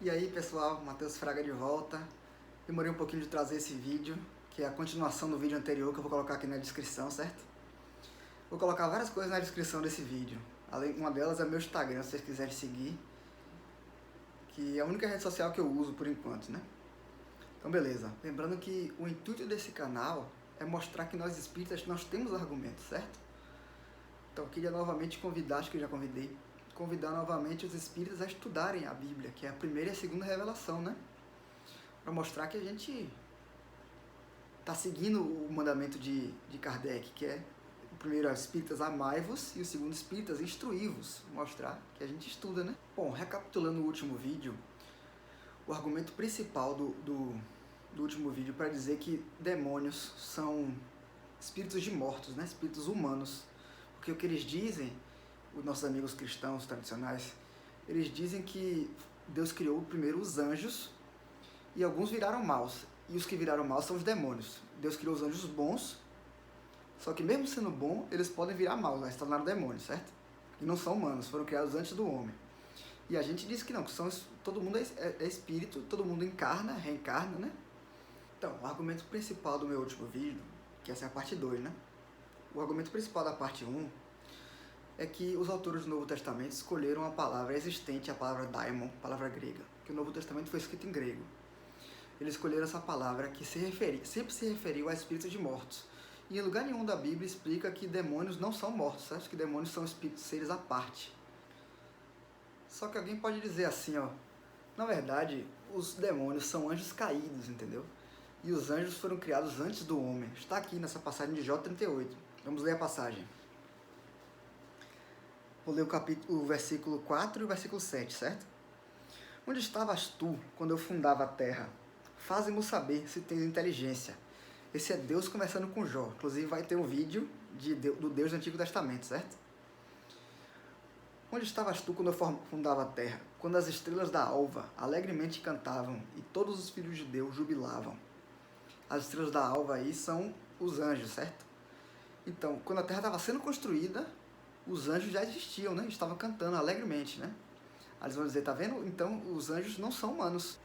E aí pessoal, Matheus Fraga de volta. Demorei um pouquinho de trazer esse vídeo, que é a continuação do vídeo anterior que eu vou colocar aqui na descrição, certo? Vou colocar várias coisas na descrição desse vídeo. Uma delas é meu Instagram, se vocês quiserem seguir, que é a única rede social que eu uso por enquanto, né? Então beleza, lembrando que o intuito desse canal é mostrar que nós espíritas nós temos argumentos, certo? Então eu queria novamente convidar, acho que eu já convidar novamente os espíritas a estudarem a Bíblia, que é a primeira e a segunda revelação, né? Para mostrar que a gente está seguindo o mandamento de Kardec, que é o primeiro espíritas amai-vos e o segundo espíritas instruí-vos, mostrar que a gente estuda, né? Bom, recapitulando o último vídeo, o argumento principal do último vídeo para dizer que demônios são espíritos de mortos, né? Espíritos humanos, porque o que eles dizem, os nossos amigos cristãos tradicionais, eles dizem que Deus criou primeiro os anjos e alguns viraram maus. E os que viraram maus são os demônios. Deus criou os anjos bons, só que mesmo sendo bom, eles podem virar maus, né? Se tornaram demônios, certo? E não são humanos, foram criados antes do homem. E a gente diz que não, que todo mundo é espírito, todo mundo encarna, reencarna, né? Então, o argumento principal do meu último vídeo, que essa é a parte 2, né? O argumento principal da parte 1 é que os autores do Novo Testamento escolheram a palavra existente, a palavra daimon, palavra grega, que o Novo Testamento foi escrito em grego. Eles escolheram essa palavra que sempre se referiu a espíritos de mortos. E em lugar nenhum da Bíblia explica que demônios não são mortos, certo? Que demônios são espíritos, seres à parte. Só que alguém pode dizer assim, ó, na verdade, os demônios são anjos caídos, entendeu? E os anjos foram criados antes do homem. Está aqui nessa passagem de Jó 38. Vamos ler a passagem. Vou ler o versículo 4 e o versículo 7, certo? Onde estavas tu quando eu fundava a terra? Faze-mo saber se tens inteligência. Esse é Deus conversando com Jó. Inclusive vai ter um vídeo do Deus do Antigo Testamento, certo? Onde estavas tu quando eu fundava a terra? Quando as estrelas da alva alegremente cantavam e todos os filhos de Deus jubilavam. As estrelas da alva aí são os anjos, certo? Então, quando a terra estava sendo construída, os anjos já existiam, né? Estavam cantando alegremente, né? Aí eles vão dizer, tá vendo? Então, os anjos não são humanos.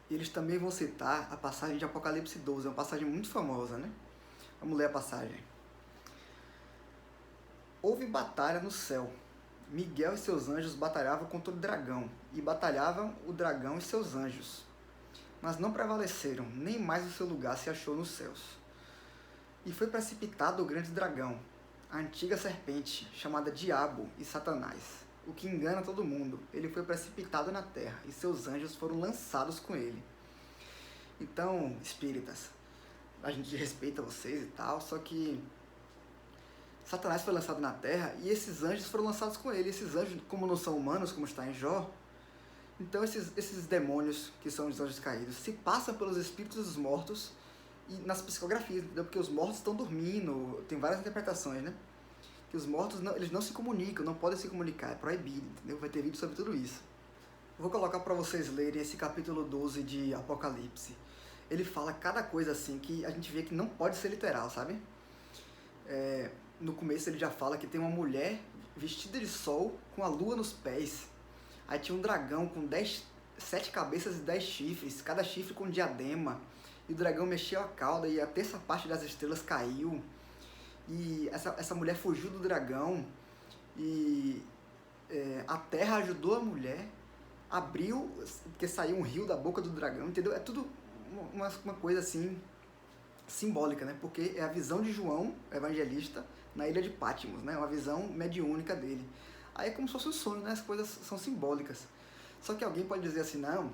E eles também vão citar a passagem de Apocalipse 12, é uma passagem muito famosa, né? Vamos ler a passagem. Houve batalha no céu. Miguel e seus anjos batalhavam contra o dragão, e batalhavam o dragão e seus anjos. Mas não prevaleceram, nem mais o seu lugar se achou nos céus. E foi precipitado o grande dragão, a antiga serpente, chamada Diabo e Satanás, o que engana todo mundo. Ele foi precipitado na terra, e seus anjos foram lançados com ele. Então, espíritas, a gente respeita vocês e tal, só que Satanás foi lançado na terra, e esses anjos foram lançados com ele. Esses anjos, como não são humanos, como está em Jó, então esses demônios, que são os anjos caídos, se passam pelos espíritos dos mortos, e nas psicografias, entendeu? Porque os mortos estão dormindo, tem várias interpretações, né? Que os mortos eles não se comunicam, não podem se comunicar, é proibido, entendeu? Vai ter vídeo sobre tudo isso. Vou colocar para vocês lerem esse capítulo 12 de Apocalipse. Ele fala cada coisa assim que a gente vê que não pode ser literal, sabe? No começo ele já fala que tem uma mulher vestida de sol com a lua nos pés. Aí tinha um dragão com 7 cabeças e 10 chifres, cada chifre com um diadema. E o dragão mexeu a cauda e a terça parte das estrelas caiu. E essa mulher fugiu do dragão. E a terra ajudou a mulher. Abriu, porque saiu um rio da boca do dragão, entendeu? É tudo uma coisa assim, simbólica, né? Porque é a visão de João, evangelista, na ilha de Patmos, né? Uma visão mediúnica dele. Aí é como se fosse um sonho, né? As coisas são simbólicas. Só que alguém pode dizer assim, não,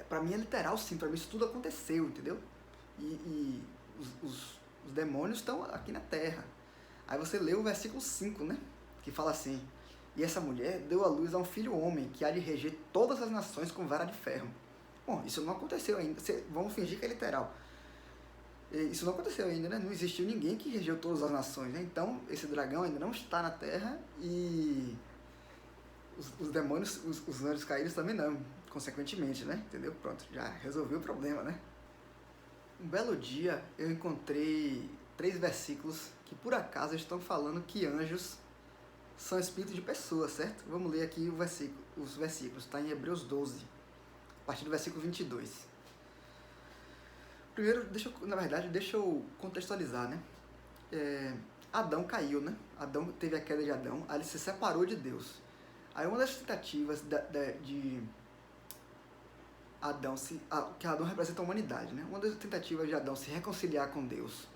pra mim é literal sim, pra mim isso tudo aconteceu, entendeu? E os demônios estão aqui na terra. Aí você lê o versículo 5, né? Que fala assim, e essa mulher deu à luz a um filho homem, que há de reger todas as nações com vara de ferro. Bom, isso não aconteceu ainda, vamos fingir que é literal. Isso não aconteceu ainda, né? Não existiu ninguém que regeu todas as nações, né? Então, esse dragão ainda não está na terra e os demônios, os anjos caídos também não, consequentemente, né? Entendeu? Pronto, já resolveu o problema, né? Um belo dia eu encontrei 3 versículos que por acaso estão falando que anjos são espíritos de pessoas, certo? Vamos ler aqui os versículos, está em Hebreus 12, a partir do versículo 22. Primeiro, deixa eu contextualizar, né? Adão caiu, né? Adão teve a queda de Adão, aí ele se separou de Deus. Aí uma das tentativas de Adão, que Adão representa a humanidade, né? Uma das tentativas de Adão se reconciliar com Deus,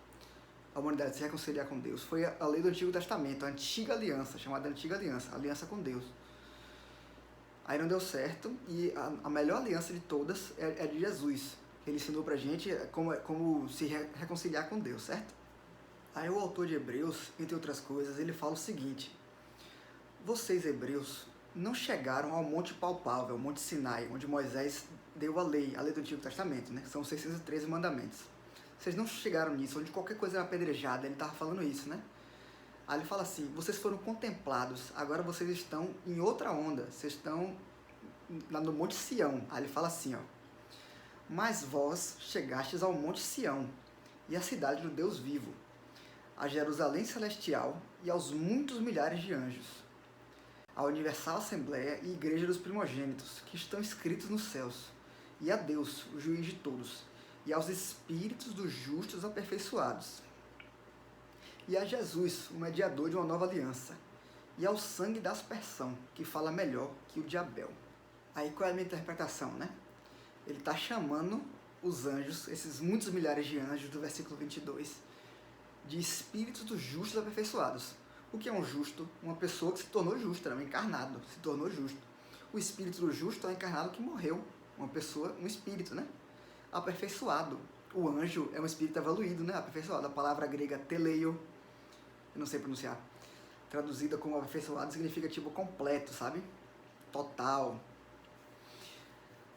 a humanidade se reconciliar com Deus, foi a lei do Antigo Testamento, a antiga aliança, chamada Antiga Aliança, a aliança com Deus. Aí não deu certo, e a melhor aliança de todas é de Jesus. Ele ensinou pra gente como se reconciliar com Deus, certo? Aí o autor de Hebreus, entre outras coisas, ele fala o seguinte: vocês, hebreus, não chegaram ao Monte Palpável, Monte Sinai, onde Moisés deu a lei do Antigo Testamento, né? São 613 mandamentos. Vocês não chegaram nisso, onde qualquer coisa era apedrejada, ele estava falando isso, né? Aí ele fala assim: vocês foram contemplados, agora vocês estão em outra onda, vocês estão lá no Monte Sião. Aí ele fala assim, ó: mas vós chegastes ao Monte Sião, e à cidade do Deus vivo, a Jerusalém celestial e aos muitos milhares de anjos, à universal assembleia e igreja dos primogênitos, que estão escritos nos céus, e a Deus, o juiz de todos, e aos espíritos dos justos aperfeiçoados, e a Jesus, o mediador de uma nova aliança, e ao sangue da aspersão, que fala melhor que o de Abel. Aí qual é a minha interpretação, né? Ele está chamando os anjos, esses muitos milhares de anjos do versículo 22, de espíritos dos justos aperfeiçoados. O que é um justo? Uma pessoa que se tornou justa, um encarnado, se tornou justo. O espírito do justo é um encarnado que morreu, uma pessoa, um espírito, né? Aperfeiçoado. O anjo é um espírito evoluído, né? Aperfeiçoado. A palavra grega teleio, eu não sei pronunciar, traduzida como aperfeiçoado, significa tipo completo, sabe? Total.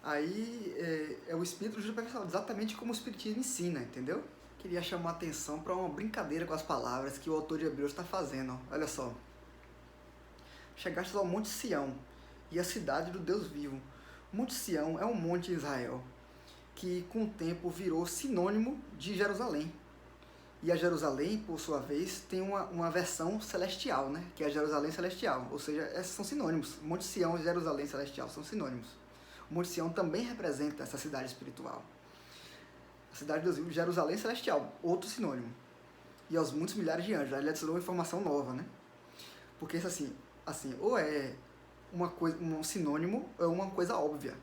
Aí é o espírito do justo aperfeiçoado, exatamente como o espiritismo ensina, entendeu? Queria chamar a atenção para uma brincadeira com as palavras que o autor de Hebreus está fazendo. Olha só. Chegastes ao Monte Sião e à cidade do Deus vivo. Monte Sião é um monte em Israel que com o tempo virou sinônimo de Jerusalém. E a Jerusalém, por sua vez, tem uma versão celestial, né? Que é a Jerusalém celestial. Ou seja, esses são sinônimos. Monte Sião e Jerusalém celestial são sinônimos. O Monte Sião também representa essa cidade espiritual. A cidade de Deus vivo, Jerusalém celestial, outro sinônimo. E aos muitos milhares de anjos. Aí ele adicionou uma informação nova, né? Porque isso assim, ou é uma coisa, um sinônimo, ou é uma coisa óbvia.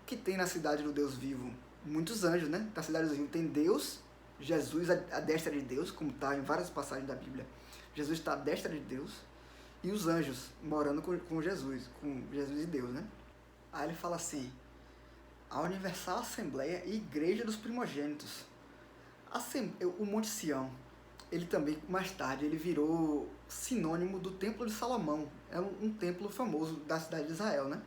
O que tem na cidade do Deus vivo? Muitos anjos, né? Na cidade do Deus vivo tem Deus, Jesus, a destra de Deus, como está em várias passagens da Bíblia. Jesus está à destra de Deus, e os anjos morando com Jesus e Deus, né? Aí ele fala assim: a universal assembleia e igreja dos primogênitos. O Monte Sião, ele também, mais tarde, ele virou sinônimo do Templo de Salomão. É um templo famoso da cidade de Israel, né?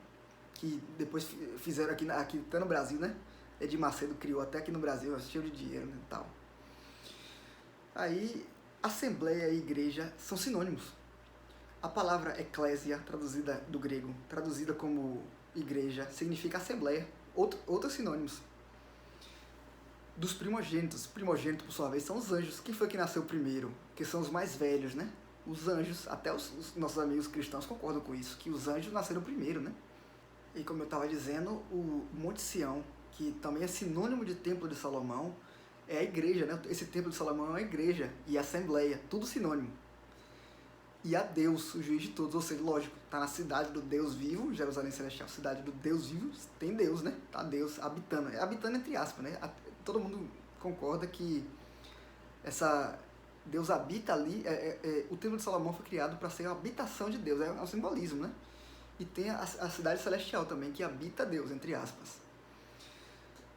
Que depois fizeram aqui até no Brasil, né? Edir Macedo criou até aqui no Brasil, cheio de dinheiro, né, e tal. Aí, assembleia e igreja são sinônimos. A palavra eclésia, traduzida do grego, traduzida como igreja, significa assembleia. Outros sinônimos. Dos primogênitos. Primogênito, por sua vez, são os anjos. Quem foi que nasceu primeiro? Que são os mais velhos, né? Os anjos, até os nossos amigos cristãos concordam com isso, que os anjos nasceram primeiro, né? E como eu estava dizendo, o Monte Sião, que também é sinônimo de Templo de Salomão, é a igreja, né? Esse Templo de Salomão é uma igreja e assembleia, tudo sinônimo. E a Deus, o juiz de todos, ou seja, lógico, tá na cidade do Deus vivo, Jerusalém Celestial, cidade do Deus vivo, tem Deus, né? Tá Deus habitando, habitando entre aspas, né? Todo mundo concorda que Deus habita ali, o Templo de Salomão foi criado para ser a habitação de Deus, é um simbolismo, né? E tem a cidade celestial também, que habita Deus, entre aspas.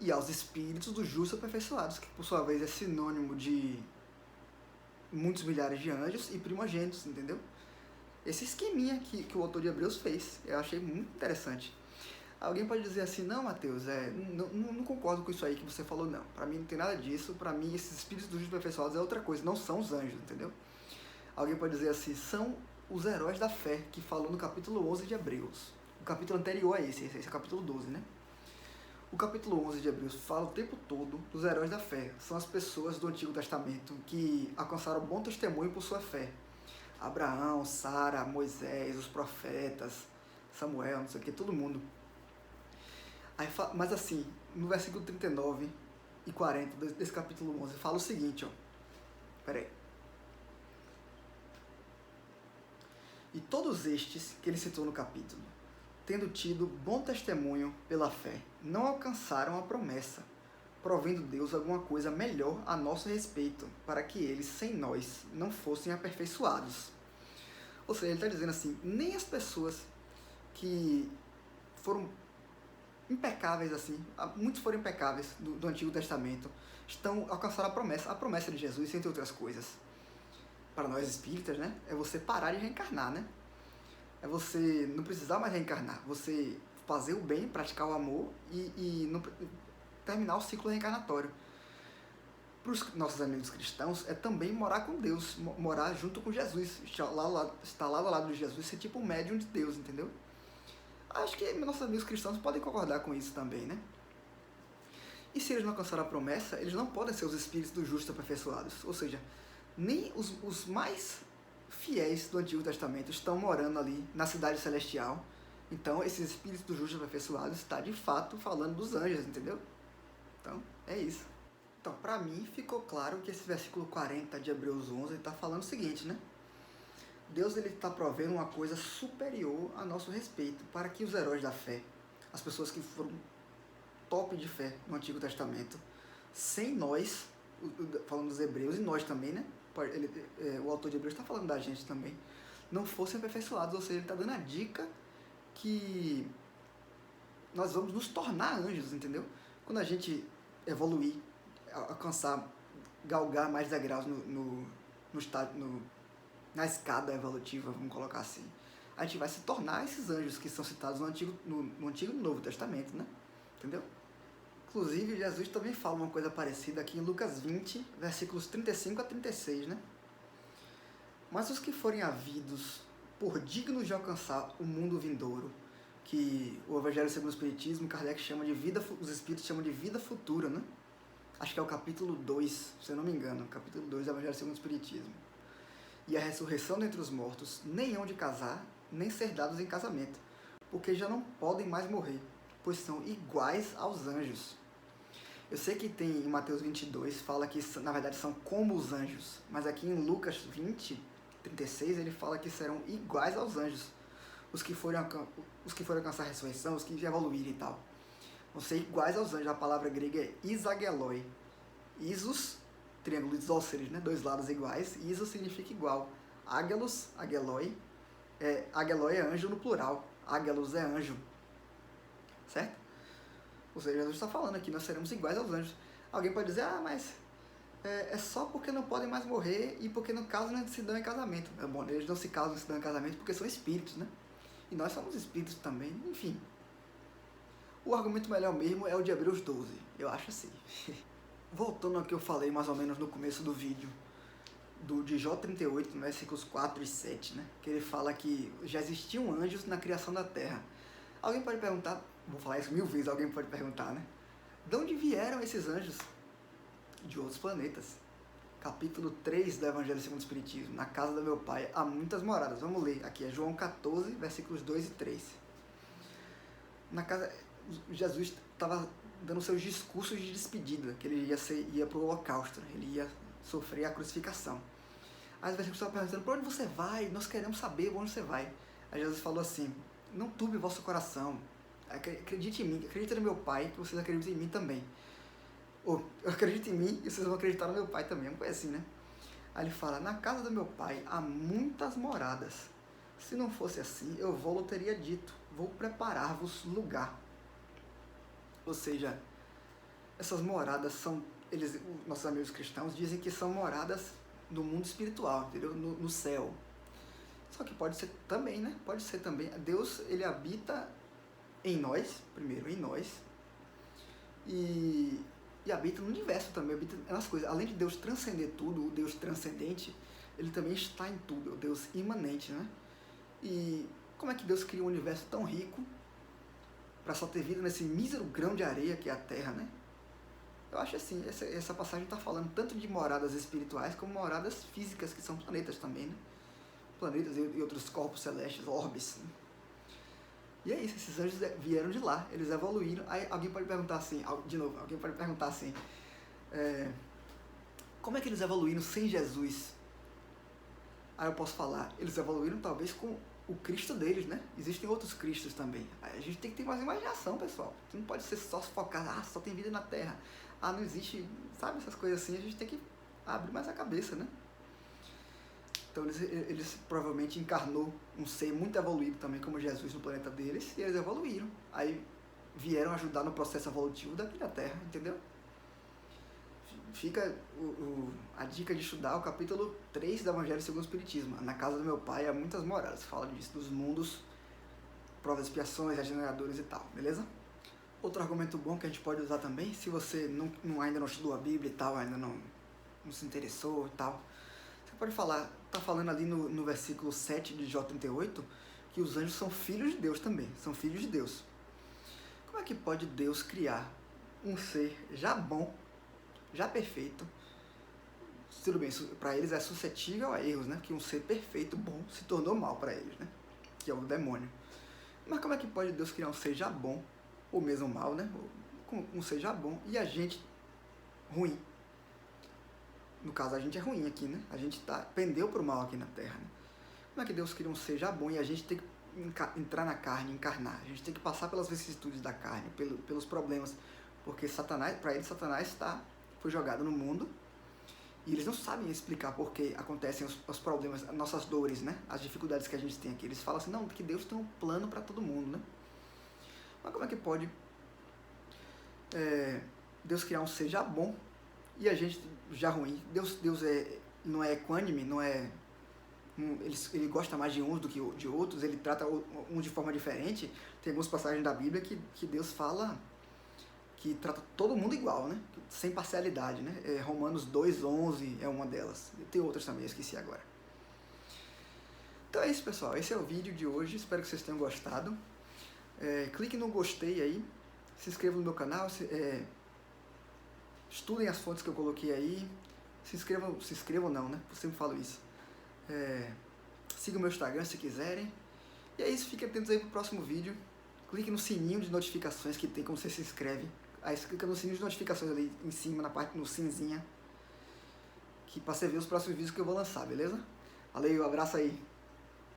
E aos espíritos dos justos aperfeiçoados, que por sua vez é sinônimo de muitos milhares de anjos e primogênitos, entendeu? Esse esqueminha que o autor de Hebreus fez, eu achei muito interessante. Alguém pode dizer assim: não, Mateus, não concordo com isso aí que você falou, não. Para mim não tem nada disso, para mim esses espíritos dos justos aperfeiçoados é outra coisa, não são os anjos, entendeu? Alguém pode dizer assim: são os heróis da fé, que falou no capítulo 11 de Hebreus. O capítulo anterior a esse é o capítulo 12, né? O capítulo 11 de Hebreus fala o tempo todo dos heróis da fé. São as pessoas do Antigo Testamento que alcançaram bom testemunho por sua fé. Abraão, Sara, Moisés, os profetas, Samuel, não sei o que, todo mundo. Aí, mas assim, no versículo 39 e 40 desse capítulo 11, fala o seguinte, ó. Pera aí. E todos estes que ele citou no capítulo, tendo tido bom testemunho pela fé, não alcançaram a promessa, provendo Deus alguma coisa melhor a nosso respeito, para que eles, sem nós, não fossem aperfeiçoados. Ou seja, ele está dizendo assim, nem as pessoas que foram impecáveis assim, muitos foram impecáveis do Antigo Testamento, alcançaram a promessa de Jesus, entre outras coisas. Para nós espíritas, né, é você parar de reencarnar, né? É você não precisar mais reencarnar, você fazer o bem, praticar o amor e não, terminar o ciclo reencarnatório. Para os nossos amigos cristãos, é também morar com Deus, morar junto com Jesus, estar lá do lado de Jesus, ser tipo um médium de Deus, entendeu? Acho que nossos amigos cristãos podem concordar com isso também, né? E se eles não alcançaram a promessa, eles não podem ser os espíritos do justo aperfeiçoados. Ou seja, nem os mais fiéis do Antigo Testamento estão morando ali na cidade celestial. Então, esses espíritos do justo aperfeiçoados está de fato falando dos anjos, entendeu? Então, é isso. Então, para mim, ficou claro que esse versículo 40 de Hebreus 11 está falando o seguinte, né? Deus está provendo uma coisa superior a nosso respeito, para que os heróis da fé, as pessoas que foram top de fé no Antigo Testamento, sem nós, falando dos hebreus, e nós também, né? O autor de Hebreus está falando da gente também, não fossem aperfeiçoados, ou seja, ele está dando a dica que nós vamos nos tornar anjos, entendeu? Quando a gente evoluir, alcançar, galgar mais degraus na escada evolutiva, vamos colocar assim, a gente vai se tornar esses anjos que são citados no Antigo e no Novo Testamento, né? Entendeu? Inclusive, Jesus também fala uma coisa parecida aqui em Lucas 20, versículos 35 a 36, né? Mas os que forem havidos por dignos de alcançar o mundo vindouro, que o Evangelho segundo o Espiritismo, Kardec chama de vida, os Espíritos chamam de vida futura, né? Acho que é o capítulo 2, se eu não me engano, capítulo 2 do Evangelho segundo o Espiritismo. E a ressurreição dentre os mortos, nem hão de casar, nem ser dados em casamento, porque já não podem mais morrer, pois são iguais aos anjos. Eu sei que tem em Mateus 22, fala que na verdade são como os anjos, mas aqui em Lucas 20, 36, ele fala que serão iguais aos anjos, os que forem alcançar a ressurreição, os que evoluírem e tal. Vão ser iguais aos anjos, a palavra grega é isageloi. Isos, triângulo isósceles, né? Dois lados iguais, iso significa igual. Ágelos, ageloi, ageloi é anjo no plural, ágelos é anjo, certo? Ou seja, Jesus está falando aqui, nós seremos iguais aos anjos. Alguém pode dizer, mas é só porque não podem mais morrer e porque no caso não se dão em casamento. Bom, eles não se casam, não se dão em casamento porque são espíritos, né? E nós somos espíritos também, enfim. O argumento melhor mesmo é o de Hebreus 12, eu acho assim. Voltando ao que eu falei mais ou menos no começo do vídeo, de Jó 38, versículos 4 e 7, né? Que ele fala que já existiam anjos na criação da terra. Alguém pode perguntar, vou falar isso 1000 vezes, alguém pode perguntar, né? De onde vieram esses anjos? De outros planetas. Capítulo 3 do Evangelho segundo o Espiritismo. Na casa do meu pai há muitas moradas. Vamos ler. Aqui é João 14, versículos 2 e 3. Na casa, Jesus estava dando seus discursos de despedida, que ele ia para o holocausto, né? Ele ia sofrer a crucificação. Aí os versículos estavam perguntando, para onde você vai? Nós queremos saber onde você vai. Aí Jesus falou assim, não turbe o vosso coração, acredite em mim, acredite no meu Pai, que vocês acreditem em mim também. Ou, acredite em mim e vocês vão acreditar no meu Pai também, uma coisa assim, né? Aí ele fala, na casa do meu Pai há muitas moradas. Se não fosse assim, eu vou teria dito, vou preparar-vos lugar. Ou seja, essas moradas são, nossos amigos cristãos dizem que são moradas no mundo espiritual, entendeu? No céu. Só que pode ser também, né? Pode ser também. Deus, ele habita em nós, primeiro em nós, e habita no universo também, habita nas coisas. Além de Deus transcender tudo, o Deus transcendente, ele também está em tudo, o Deus imanente, né? E como é que Deus cria um universo tão rico para só ter vida nesse mísero grão de areia que é a Terra, né? Eu acho assim, essa passagem está falando tanto de moradas espirituais como moradas físicas, que são planetas também, né? planetas e outros corpos celestes, orbes. Né? E é isso, esses anjos vieram de lá, eles evoluíram. Aí alguém pode perguntar assim, de novo, alguém pode perguntar assim, como é que eles evoluíram sem Jesus? Aí eu posso falar, eles evoluíram talvez com o Cristo deles, né? Existem outros Cristos também. Aí a gente tem que ter mais imaginação, pessoal. Não pode ser só focar, só tem vida na Terra. Não existe, sabe, essas coisas assim. A gente tem que abrir mais a cabeça, né? Então eles provavelmente encarnou um ser muito evoluído também, como Jesus no planeta deles, e eles evoluíram. Aí vieram ajudar no processo evolutivo daqui da Terra, entendeu? Fica a dica de estudar o capítulo 3 do Evangelho segundo o Espiritismo. Na casa do meu pai há muitas moradas. Fala disso, dos mundos, provas, expiações, regeneradores e tal, beleza? Outro argumento bom que a gente pode usar também, se você ainda não estudou a Bíblia e tal, ainda não se interessou e tal, você pode falar, tá falando ali no versículo 7 de Jó 38, que os anjos são filhos de Deus também, são filhos de Deus. Como é que pode Deus criar um ser já bom, já perfeito? Tudo bem, para eles é suscetível a erros, né? Que um ser perfeito, bom, se tornou mal para eles, né? Que é o demônio. Mas como é que pode Deus criar um ser já bom, ou mesmo mal, né? Um ser já bom e a gente ruim? No caso, a gente é ruim aqui, né? A gente pendeu pro mal aqui na Terra, né? Como é que Deus cria um ser já bom e a gente tem que entrar na carne, encarnar? A gente tem que passar pelas vicissitudes da carne, pelos problemas, porque Satanás, para eles, Satanás foi jogado no mundo e eles não sabem explicar por que acontecem os problemas, as nossas dores, né? As dificuldades que a gente tem aqui. Eles falam assim, não, porque Deus tem um plano para todo mundo, né? Mas como é que pode Deus criar um ser já bom e a gente já ruim? Deus não é equânime, ele gosta mais de uns do que de outros, ele trata uns de forma diferente. Tem algumas passagens da Bíblia que Deus fala que trata todo mundo igual, né? Sem parcialidade, né? Romanos 2:11 é uma delas. Tem outras também, esqueci agora. Então é isso, pessoal. Esse é o vídeo de hoje. Espero que vocês tenham gostado. Clique no gostei aí. Se inscrevam no meu canal. Estudem as fontes que eu coloquei aí. Se inscrevam não, né? Eu sempre falo isso. Sigam o meu Instagram se quiserem. E é isso. Fiquem atentos aí pro próximo vídeo. Clique no sininho de notificações que tem quando você se inscreve. Aí você clica no sininho de notificações ali em cima, na parte no cinzinha, que pra você ver os próximos vídeos que eu vou lançar, beleza? Valeu, abraço aí.